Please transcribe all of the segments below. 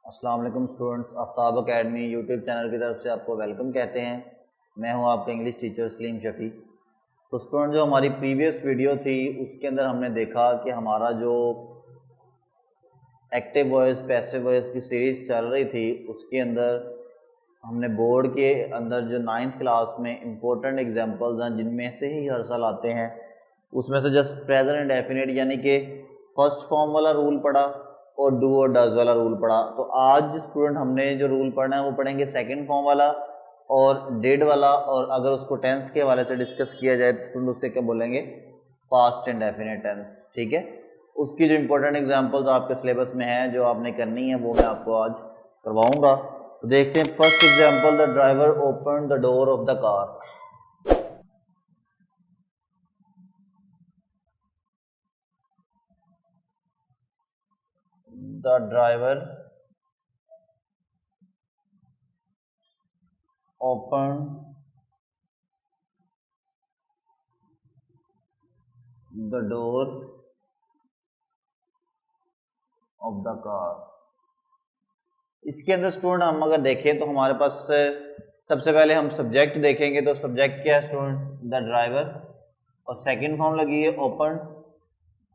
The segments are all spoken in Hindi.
अस्सलाम वालेकुम students, Aftab academy YouTube channel की तरफ से आपको वेलकम कहते हैं। मैं हूं आपका इंग्लिश टीचर सलीम शफ़ी। तो स्टूडेंट, जो हमारी प्रीवियस वीडियो थी उसके अंदर हमने देखा कि हमारा जो एक्टिव वॉइस पैसिव वॉइस की सीरीज़ चल रही थी उसके अंदर हमने बोर्ड के अंदर जो 9th क्लास में इम्पोर्टेंट एग्जांपल्स हैं जिनमें से ही हर साल आते हैं, उसमें से जस्ट प्रेजेंट इंडेफिनिट यानी कि फर्स्ट फॉर्म वाला रूल पढ़ा और डू और डज वाला रूल पढ़ा। तो आज स्टूडेंट हमने जो रूल पढ़ना है वो पढ़ेंगे सेकंड फॉर्म वाला और डिड वाला, और अगर उसको टेंस के हवाले से डिस्कस किया जाए तो स्टूडेंट उससे क्या बोलेंगे, पास्ट इंडेफिनिट टेंस। ठीक है, उसकी जो इंपॉर्टेंट एग्जांपल्स आपके सिलेबस में है जो आपने करनी है वो मैं आपको आज करवाऊंगा। तो देखते हैं first example, the driver open the door of the car. The driver open the door of the car. इसके अंदर स्टूडेंट हम अगर देखें तो हमारे पास सबसे पहले हम सब्जेक्ट देखेंगे। तो सब्जेक्ट क्या है स्टूडेंट, द ड्राइवर, और सेकंड फॉर्म लगी है ओपन।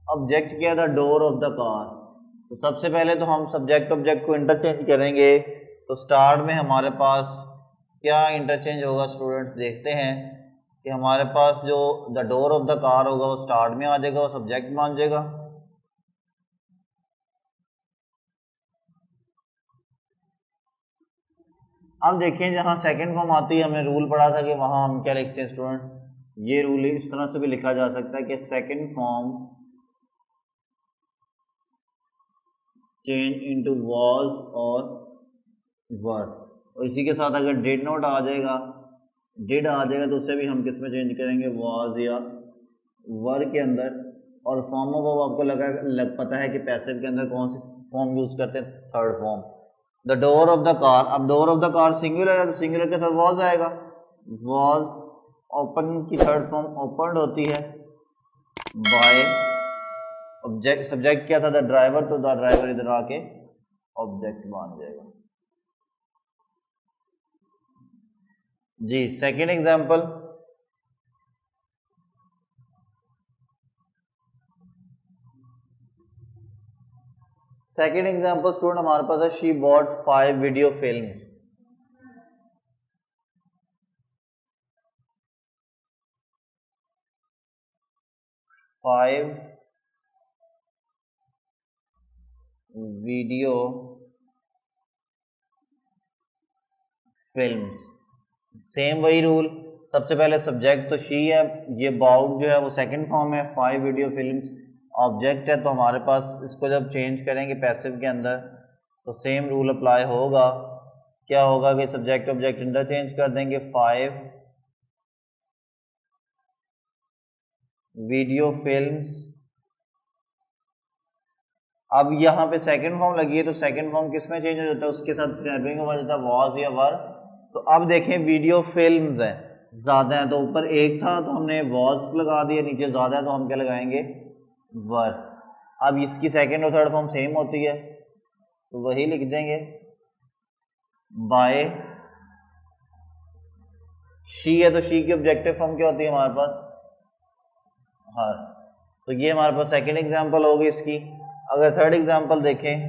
ऑब्जेक्ट क्या है, the door of the car. तो सबसे पहले तो हम सब्जेक्ट ऑब्जेक्ट को इंटरचेंज करेंगे। तो स्टार्ट में हमारे पास क्या इंटरचेंज होगा स्टूडेंट्स, देखते हैं कि हमारे पास जो the door of the car होगा वो स्टार्ट में आ जाएगा, वो सब्जेक्ट मान जाएगा। अब देखिए जहाँ सेकंड फॉर्म आती है, हमने रूल पढ़ा था कि वहाँ हम क्या लिखते हैं स्टूडेंट, ये रूल इस तरह से भी लिखा जा सकता है कि second form change into was और वर। और इसी के साथ अगर डिड नॉट आ जाएगा, डिड आ जाएगा तो उसे भी हम किस में चेंज करेंगे, वाज या वर के अंदर। और फॉर्म ऑफ आपको पता है कि पैसिव के अंदर कौन सी फॉर्म यूज करते हैं, third form. The door of the car, अब door of the car singular है तो सिंगुलर के साथ वॉज आएगा, वॉज। ओपन की थर्ड फॉर्म ओपनड होती है बाय। ऑब्जेक्ट सब्जेक्ट क्या था, द ड्राइवर, तो द ड्राइवर इधर आके ऑब्जेक्ट बन जाएगा। जी second example, second example student हमारे पास है she bought 5 video films. Five video films. Same वही रूल, सबसे पहले सब्जेक्ट तो शी है, ये बाउट जो है वो सेकंड फॉर्म है, 5 वीडियो फिल्म्स ऑब्जेक्ट है। तो हमारे पास इसको जब चेंज करेंगे पैसिव के अंदर तो सेम रूल अप्लाई होगा। क्या होगा कि सब्जेक्ट ऑब्जेक्ट इंटरचेंज कर देंगे, 5 वीडियो फिल्म्स। अब यहाँ पे सेकंड फॉर्म लगी है तो सेकंड फॉर्म किस में चेंज हो जाता है, उसके साथ प्रेजेंट हो जाता है वाज या वर। तो अब देखें वीडियो फिल्म्स हैं, ज़्यादा है तो ऊपर एक था तो हमने वाज लगा दिया, नीचे ज़्यादा है तो हम क्या लगाएंगे, वर। अब इसकी सेकंड और थर्ड फॉर्म सेम होती है तो वही लिख देंगे बाय। शी है तो शी की ऑब्जेक्टिव फॉर्म क्या होती है हमारे पास, हर। तो ये हमारे पास सेकंड एग्जांपल होगी इसकी। अगर थर्ड एग्जांपल देखें,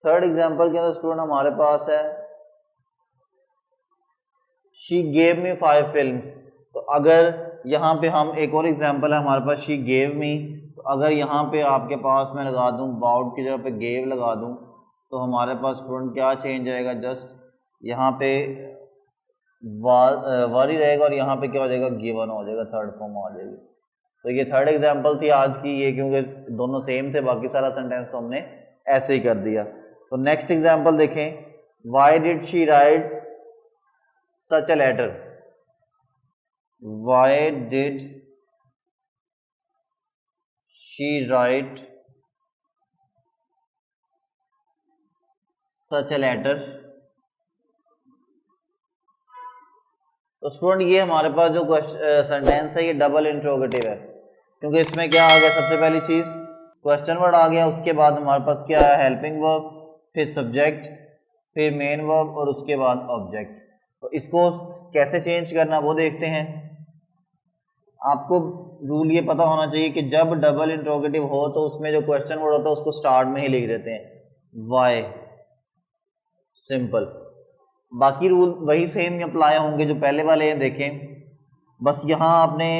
थर्ड एग्जांपल के अंदर स्टूडेंट हमारे पास है शी गेव मी 5 फिल्म्स। तो अगर यहाँ पे हम एक और एग्जांपल है हमारे पास, शी गेव मी, तो अगर यहाँ पे आपके पास मैं लगा दूँ बाउट की जगह पे गेव लगा दूँ तो हमारे पास स्टूडेंट क्या चेंज आएगा, जस्ट यहाँ पे वर ही रहेगा और यहाँ पे क्या हो जाएगा, गिवन हो जाएगा, थर्ड फॉर्म आ जाएगी। तो ये थर्ड एग्जांपल थी आज की, ये क्योंकि दोनों सेम थे, बाकी सारा सेंटेंस तो हमने ऐसे ही कर दिया। तो नेक्स्ट एग्जांपल देखें, why did she write such a letter. Why did she write such a letter. तो स्टूडेंट ये हमारे पास जो सेंटेंस है ये डबल इंट्रोगेटिव है। क्योंकि इसमें क्या आ गया, सबसे पहली चीज़ क्वेश्चन वर्ड आ गया, उसके बाद हमारे पास क्या है, हेल्पिंग वर्ब, फिर सब्जेक्ट, फिर मेन वर्ब और उसके बाद ऑब्जेक्ट। तो इसको कैसे चेंज करना वो देखते हैं। आपको रूल ये पता होना चाहिए कि जब डबल इंट्रोगेटिव हो तो उसमें जो क्वेश्चन वर्ड होता है उसको स्टार्ट में ही लिख देते हैं, वाई, सिंपल। बाकी रूल वही सेम अप्लाई होंगे जो पहले वाले हैं, देखें। बस यहाँ आपने,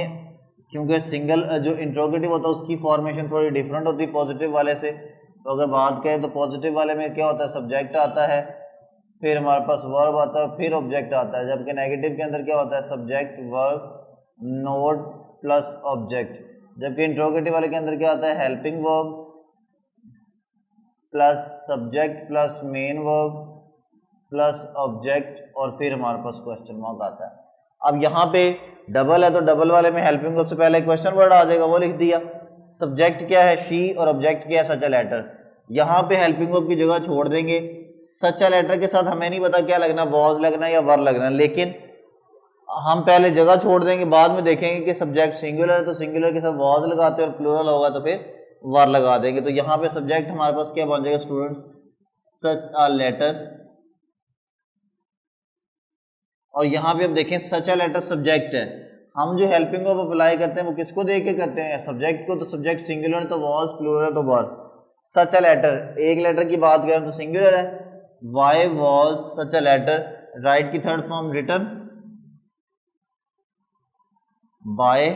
क्योंकि सिंगल जो इंट्रोगेटिव होता है उसकी फॉर्मेशन थोड़ी डिफरेंट होती है पॉजिटिव वाले से। तो अगर बात करें तो पॉजिटिव वाले में क्या होता है, सब्जेक्ट आता है, फिर हमारे पास वर्ब आता है, फिर ऑब्जेक्ट आता है। जबकि नेगेटिव के अंदर क्या होता है, subject, verb, node plus object. जबकि इंट्रोगेटिव वाले के अंदर क्या आता है, helping verb plus subject plus main verb plus object और फिर हमारे पास क्वेश्चन मार्क आता है। अब यहाँ पे डबल है तो डबल वाले में हेल्पिंग वर्ब से पहले क्वेश्चन वर्ड आ जाएगा, वो लिख दिया। सब्जेक्ट क्या है, शी, और ऑब्जेक्ट क्या है, सच अ लेटर। यहाँ पे हेल्पिंग वर्ब की जगह छोड़ देंगे। सच अ लेटर के साथ हमें नहीं पता क्या लगना, वॉज लगना या वर लगना, लेकिन हम पहले जगह छोड़ देंगे, बाद में देखेंगे कि सब्जेक्ट सिंगुलर है तो सिंगुलर के साथ वॉज लगाते हैं और प्लूरल होगा तो फिर वर लगा देंगे। तो यहाँ पे सब्जेक्ट हमारे पास क्या बन जाएगा स्टूडेंट्स, सच अ लेटर। और यहाँ पे अब देखें सच अ लेटर सब्जेक्ट है। हम जो हेल्पिंग वर्ब अप्लाई करते हैं वो किसको देख के करते हैं, सब्जेक्ट को। तो सब्जेक्ट सिंगुलर तो वॉज, प्लूरल तो वर। सच अ लेटर, एक लेटर की बात करें तो सिंगुलर है, why was such a letter. Write की third form written by,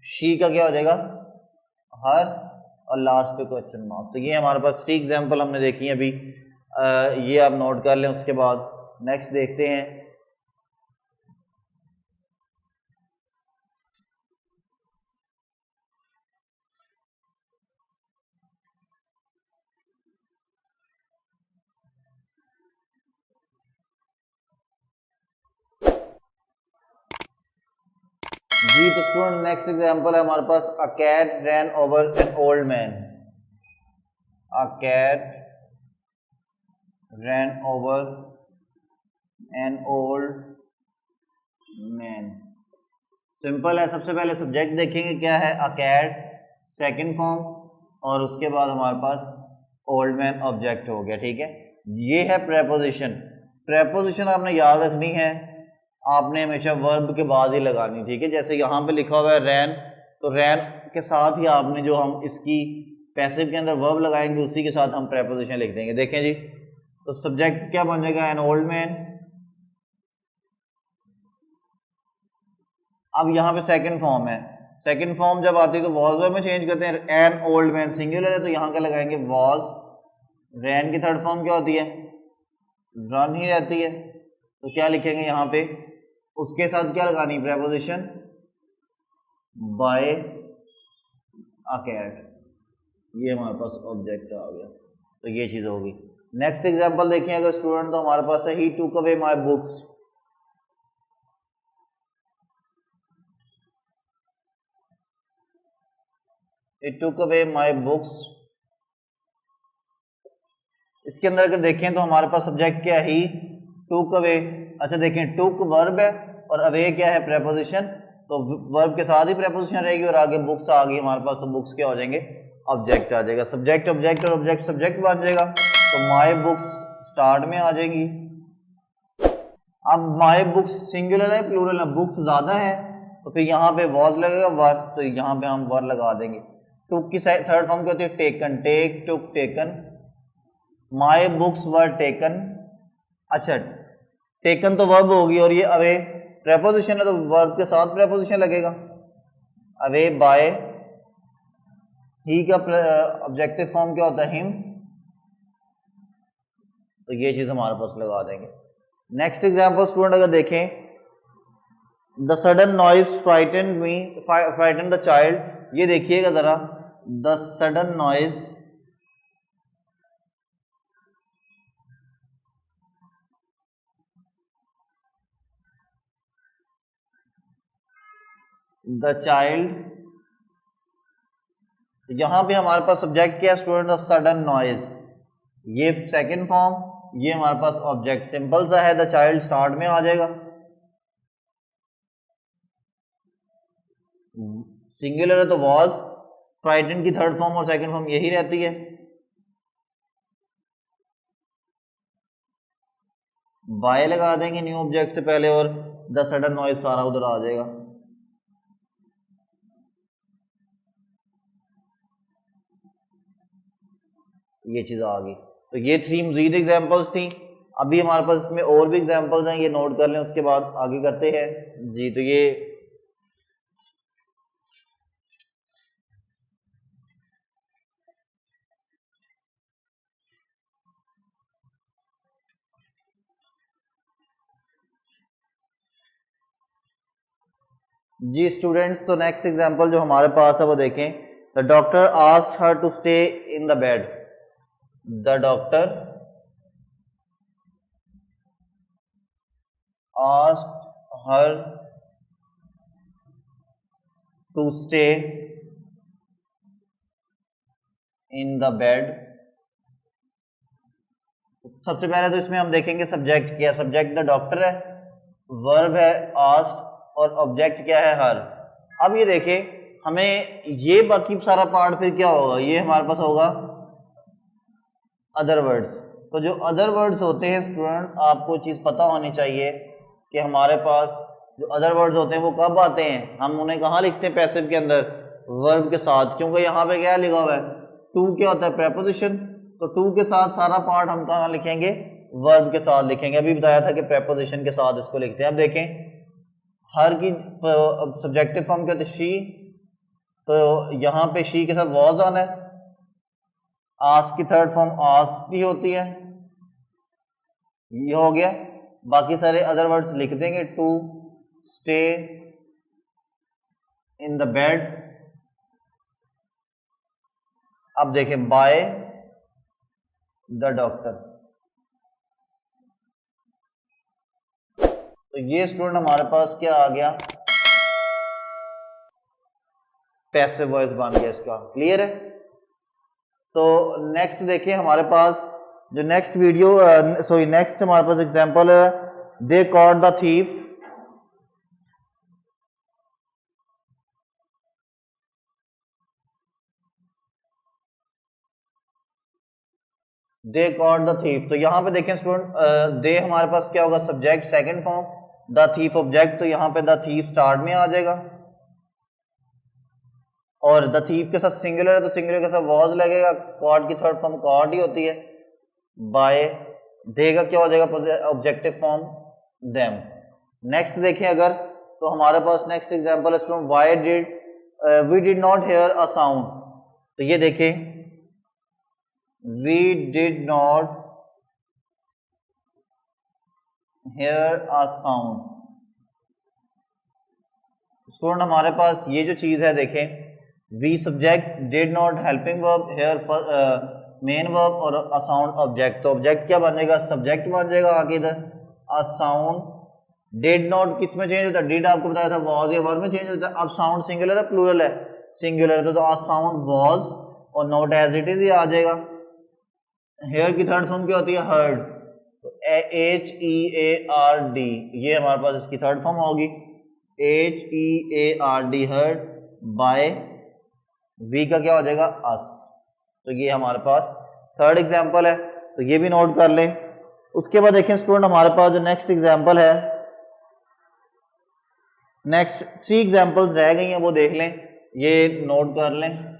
she का क्या हो जाएगा, हर, और लास्ट पे क्वेश्चन मार्क। तो ये हमारे पास 3 एग्जांपल हमने देखी हैं अभी। ये आप नोट कर लें। उसके बाद नेक्स्ट देखते हैं। जी तो स्टूडेंट नेक्स्ट एग्जांपल है हमारे पास, a cat ran over an old man. A cat ran over an old man. Simple है। सबसे पहले सब्जेक्ट देखेंगे क्या है, अ कैट, सेकंड फॉर्म, और उसके बाद हमारे पास ओल्ड मैन ऑब्जेक्ट हो गया, ठीक है। ये है प्रेपोजिशन। प्रेपोजिशन आपने याद रखनी है, आपने हमेशा वर्ब के बाद ही लगानी, ठीक है। जैसे यहाँ पे लिखा हुआ है रैन, तो रैन के साथ ही आपने जो हम इसकी पैसिव के अंदर वर्ब लगाएंगे उसी के साथ हम प्रेपोजिशन लिख देंगे। देखें जी, तो सब्जेक्ट क्या बन जाएगा, एन ओल्ड मैन। अब यहाँ पे सेकंड फॉर्म है, सेकंड फॉर्म जब आती है तो वॉज वर्ब में चेंज करते हैं। एन ओल्ड मैन सिंगुलर है तो यहाँ क्या लगाएंगे, वॉज। रैन की थर्ड फॉर्म क्या होती है, रन ही रहती है, तो क्या लिखेंगे यहाँ पे, उसके साथ क्या लगानी, प्रेपोजिशन बाय अ कैट। ये हमारे पास ऑब्जेक्ट आ गया, तो ये चीज़ होगी। नेक्स्ट एग्जांपल देखें अगर स्टूडेंट, तो हमारे पास है, ही टूक अवे माय बुक्स। ही टूक अवे माय बुक्स। इसके अंदर अगर देखें तो हमारे पास सब्जेक्ट क्या है, ही टूक अवे। अच्छा देखें, टूक वर्ब है और अवे क्या है, प्रेपोजिशन। तो वर्ब के साथ ही प्रेपोजिशन रहेगी और आगे बुक्स आ गई हमारे पास, तो बुक्स क्या हो जाएंगे, ऑब्जेक्ट आ जाएगा। सब्जेक्ट ऑब्जेक्ट और ऑब्जेक्ट सब्जेक्ट बन जाएगा, तो माय बुक्स स्टार्ट में आ जाएगी। अब माय बुक्स सिंगुलर है प्लूरल है, बुक्स ज्यादा है तो फिर यहाँ पे वॉज लगेगा, वर, तो यहाँ पे हम वर लगा देंगे। टुक की थर्ड फॉर्म क्या होती है, taken, take, took, taken. My books were taken. अच्छा, टेकन तो वर्ब होगी और ये अवे प्रेपोजिशन है तो वर्ब के साथ प्रेपोजिशन लगेगा। अवे बाय, ही का ऑब्जेक्टिव फॉर्म क्या होता है, हिम, तो ये चीज हमारे पास लगा देंगे। नेक्स्ट एग्जांपल स्टूडेंट अगर देखें, the sudden noise frightened me, frightened the child. ये देखिएगा जरा, the sudden noise, the child. यहां पे हमारे पास सब्जेक्ट क्या है स्टूडेंट, द सडन नॉइज। ये सेकंड फॉर्म, ये हमारे पास ऑब्जेक्ट सिंपल सा है, द चाइल्ड स्टार्ट में आ जाएगा। सिंगुलर है तो वॉज, फ्राइटेंड की थर्ड फॉर्म और सेकंड फॉर्म यही रहती है। बाय लगा देंगे न्यू ऑब्जेक्ट से पहले और द सडन नॉइज सारा उधर आ जाएगा। ये चीज़ आ गई। तो ये 3 मजीद एग्जांपल्स थी। अभी हमारे पास इसमें और भी एग्जांपल्स हैं, ये नोट कर लें, उसके बाद आगे करते हैं जी। तो ये जी स्टूडेंट्स, तो नेक्स्ट एग्जांपल जो हमारे पास है वो देखें। The doctor asked her to stay in the bed. The doctor asked her to stay in the bed. सबसे पहले तो इसमें हम देखेंगे सब्जेक्ट क्या है। सब्जेक्ट द डॉक्टर है, वर्ब है आस्क्ड और ऑब्जेक्ट क्या है हर। अब ये देखें, हमें ये बाकी सारा पार्ट फिर क्या होगा, ये हमारे पास होगा अदर वर्ड्स। तो जो अदर वर्ड्स होते हैं स्टूडेंट, आपको चीज़ पता होनी चाहिए कि हमारे पास जो अदर वर्ड्स होते हैं वो कब आते हैं। हम उन्हें कहाँ लिखते हैं पैसिव के अंदर, वर्ब के साथ, क्योंकि यहाँ पे क्या लिखा हुआ है, टू क्या होता है, प्रेपोजिशन। तो टू के साथ सारा पार्ट हम कहाँ लिखेंगे, वर्ब के साथ लिखेंगे। अभी बताया था कि प्रेपोजिशन के साथ इसको लिखते हैं। अब देखें, हर की सब्जेक्टिव फॉर्म क्या होती है, शी। तो यहाँ पे शी के साथ वॉज आना है। आस्क की थर्ड फॉर्म आस्क भी होती है, ये हो गया। बाकी सारे अदर वर्ड्स लिख देंगे, to stay in the bed. अब देखें, बाय द डॉक्टर। तो ये स्टूडेंट हमारे पास क्या आ गया, पैसिव वॉइस बन गया इसका। क्लियर है। तो नेक्स्ट देखिए हमारे पास जो नेक्स्ट वीडियो नेक्स्ट हमारे पास एग्जांपल है, they caught the thief. They caught the thief. तो यहाँ पे देखें स्टूडेंट, दे हमारे पास क्या होगा, subject second form, the thief object. तो यहाँ पे द थीफ स्टार्ट में आ जाएगा और द थीफ के साथ सिंगुलर है तो सिंगुलर के साथ वॉज लगेगा। कॉट की थर्ड फॉर्म कॉट ही होती है। बाय देगा क्या हो जाएगा, ऑब्जेक्टिव फॉर्म देम। नेक्स्ट देखें अगर, तो हमारे पास नेक्स्ट एग्जांपल है student, why did we did not hear a sound. तो ये देखें, we did not hear a sound. Student हमारे पास ये जो चीज है देखें, we subject, did not helping verb, hear main verb और अ साउंड ऑब्जेक्ट। तो ऑब्जेक्ट क्या बन जाएगा, सब्जेक्ट बन जाएगा आगे इधर। अ साउंड, डिड नॉट किस में चेंज होता है, डिड आपको बताया था वॉज या वर्ब में चेंज होता है। अब साउंड सिंगुलर है प्लूरल है, सिंगुलर है तो अ साउंड वॉज और नॉट एज इट इज ही आ जाएगा। हेयर की थर्ड फॉर्म क्या होती है, हर्ड। तो HEARD, ये हमारे पास इसकी थर्ड फॉर्म होगी, HEARD हर्ड। बाय वी का क्या हो जाएगा, अस। तो ये हमारे पास थर्ड एग्जाम्पल है, तो ये भी नोट कर लें। उसके बाद देखें स्टूडेंट, हमारे पास जो नेक्स्ट एग्जाम्पल है, नेक्स्ट 3 एग्जाम्पल्स रह गई हैं वो देख लें, ये नोट कर लें।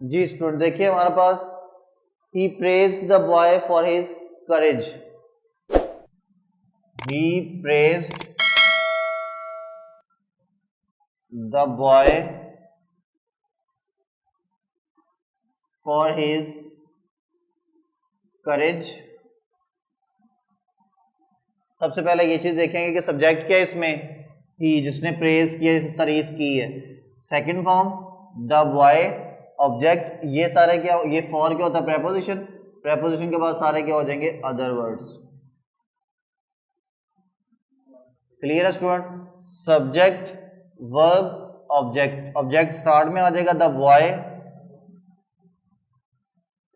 जी स्टूडेंट देखिए हमारे पास, he praised the boy for his courage। he praised the boy for his courage। सबसे पहले ये चीज देखेंगे कि सब्जेक्ट क्या है इसमें, ही, जिसने प्रेज किया, तारीफ की है। Second form the boy, object. ये सारे क्या, ये फॉर क्या होता है, प्रेपोजिशन। प्रेपोजिशन के बाद सारे क्या हो जाएंगे, अदर वर्ड्स। क्लियर है student. Subject, verb object, object start में आ जाएगा द बॉय,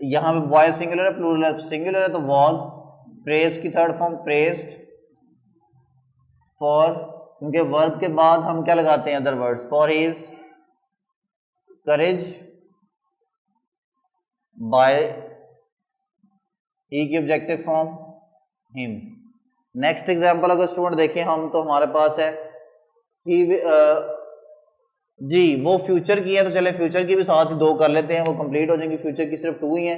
यहां पे बॉय सिंगुलर है, प्लूरल सिंगुलर है तो वॉज, प्रेज की थर्ड फॉर्म प्रेज्ड, फॉर, क्योंकि वर्ब के बाद हम क्या लगाते हैं other words, for his courage, by he की objective form him. Next example अगर स्टूडेंट देखें हम तो हमारे पास है ही, जी वो फ्यूचर की है तो चले फ्यूचर की भी साथ ही 2 कर लेते हैं, वो कंप्लीट हो जाएंगी, फ्यूचर की सिर्फ 2 ही है।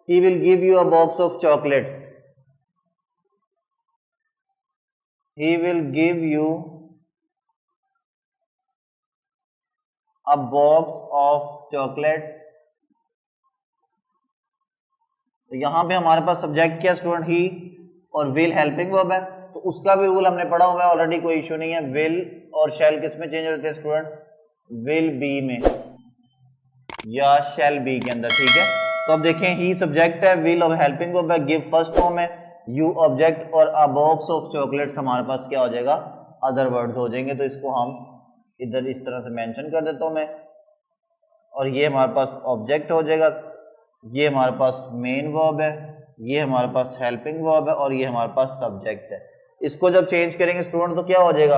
He will give you a box of chocolates, he will give you a box of chocolates. तो यहां पे हमारे पास सब्जेक्ट क्या स्टूडेंट, ही, और विल हेल्पिंग वर्ब है, तो उसका भी रूल हमने पढ़ा हुआ है ऑलरेडी, कोई इशू नहीं है। विल और शैल किस में चेंज होते हैं स्टूडेंट, विल बी में या शैल बी के अंदर, ठीक है। तो अब देखें ही सब्जेक्ट है, विल और हेल्पिंग वर्ब है, गिव फर्स्ट फॉर्म है, यू ऑब्जेक्ट, और अ बॉक्स ऑफ चॉकलेट्स हमारे पास क्या हो जाएगा, अदर वर्ड्स हो जाएंगे। तो इसको हम इधर इस तरह से मेंशन कर देता हूं मैं, और ये हमारे पास ऑब्जेक्ट हो जाएगा, ये हमारे पास मेन वर्ब है, ये हमारे पास हेल्पिंग वर्ब है, और ये हमारे पास सब्जेक्ट है। इसको जब चेंज करेंगे स्टूडेंट तो क्या हो जाएगा,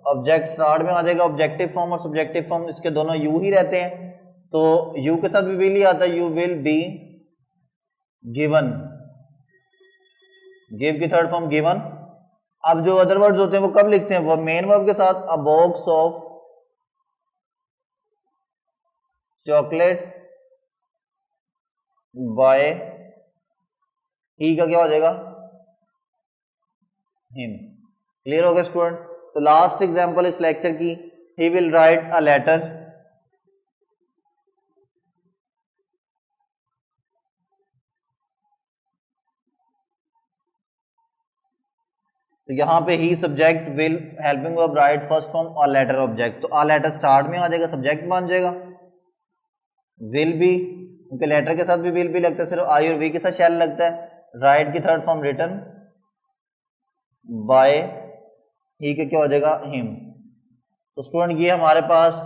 ऑब्जेक्ट स्टार्ट में आ जाएगा, ऑब्जेक्टिव फॉर्म और सब्जेक्टिव फॉर्म इसके दोनों यू ही रहते हैं, तो यू के साथ भी विल ही आता है, you will be given, give की थर्ड फॉर्म गिवन। अब जो अदर वर्ड्स होते हैं वो कब लिखते हैं, वो मेन वर्ब के साथ, a box of chocolates by he का क्या हो जाएगा, हिम। क्लियर हो गया स्टूडेंट। तो लास्ट एग्जांपल इस लेक्चर की, he will write a letter, तो यहां पे he subject, will helping verb, write first form, और लेटर ऑब्जेक्ट। तो आ लेटर स्टार्ट में आ जाएगा, सब्जेक्ट बन जाएगा, विल बी, क्योंकि लेटर के साथ भी विल भी लगता है, सिर्फ आई और वी के साथ शैल लगता है, राइट की थर्ड फॉर्म रिटन, बाय ही के क्या हो जाएगा, हिम। तो स्टूडेंट ये हमारे पास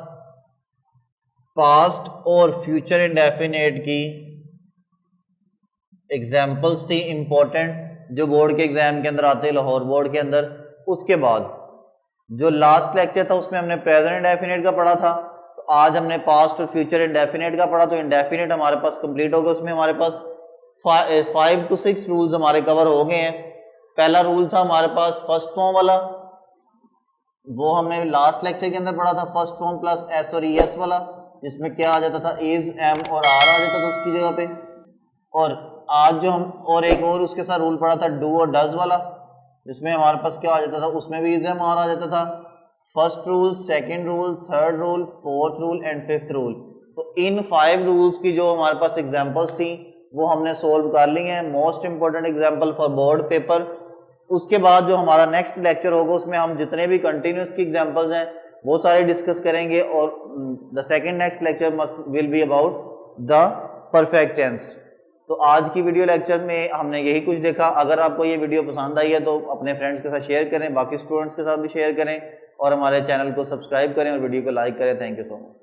पास्ट और फ्यूचर इंडेफिनिट की एग्जाम्पल्स थी इंपॉर्टेंट, जो बोर्ड के एग्जाम के अंदर आते हैं, लाहौर बोर्ड के अंदर। उसके बाद जो लास्ट लेक्चर था उसमें हमने प्रेजेंट इंडेफिनिट का पढ़ा था, तो आज हमने पास्ट और फ्यूचर इंडेफिनिट का पढ़ा। तो इंडेफिनिट हमारे पास कंप्लीट हो गया, उसमें हमारे पास 5 to 6 रूल्स हमारे कवर हो गए हैं। पहला रूल था हमारे पास फर्स्ट फॉर्म वाला, वो हमने लास्ट लेक्चर के अंदर पढ़ा था, फर्स्ट फॉर्म प्लस एस और एस वाला, जिसमें क्या आ जाता था, इज, एम और आर आ जाता था उसकी जगह पे। और आज जो हम और एक और उसके साथ रूल पढ़ा था डू और डज वाला, जिसमें हमारे पास क्या आ जाता था, उसमें भी इज, एम, आर आ जाता था। First rule, second rule, third rule, fourth rule and fifth rule. तो इन 5 रूल्स की जो हमारे पास एग्जांपल्स थी वो हमने सोल्व कर ली हैं, most important example for board paper. उसके बाद जो हमारा नेक्स्ट लेक्चर होगा उसमें हम जितने भी कंटिन्यूस की एग्जांपल्स हैं वो सारे डिस्कस करेंगे, और the second next lecture must will be about the perfect tense. तो आज की वीडियो लेक्चर में हमने यही कुछ देखा। अगर आपको ये वीडियो पसंद आई है तो अपने फ्रेंड्स के साथ शेयर करें, बाकी स्टूडेंट्स के साथ भी शेयर करें, और हमारे चैनल को सब्सक्राइब करें और वीडियो को लाइक करें। Thank you so much.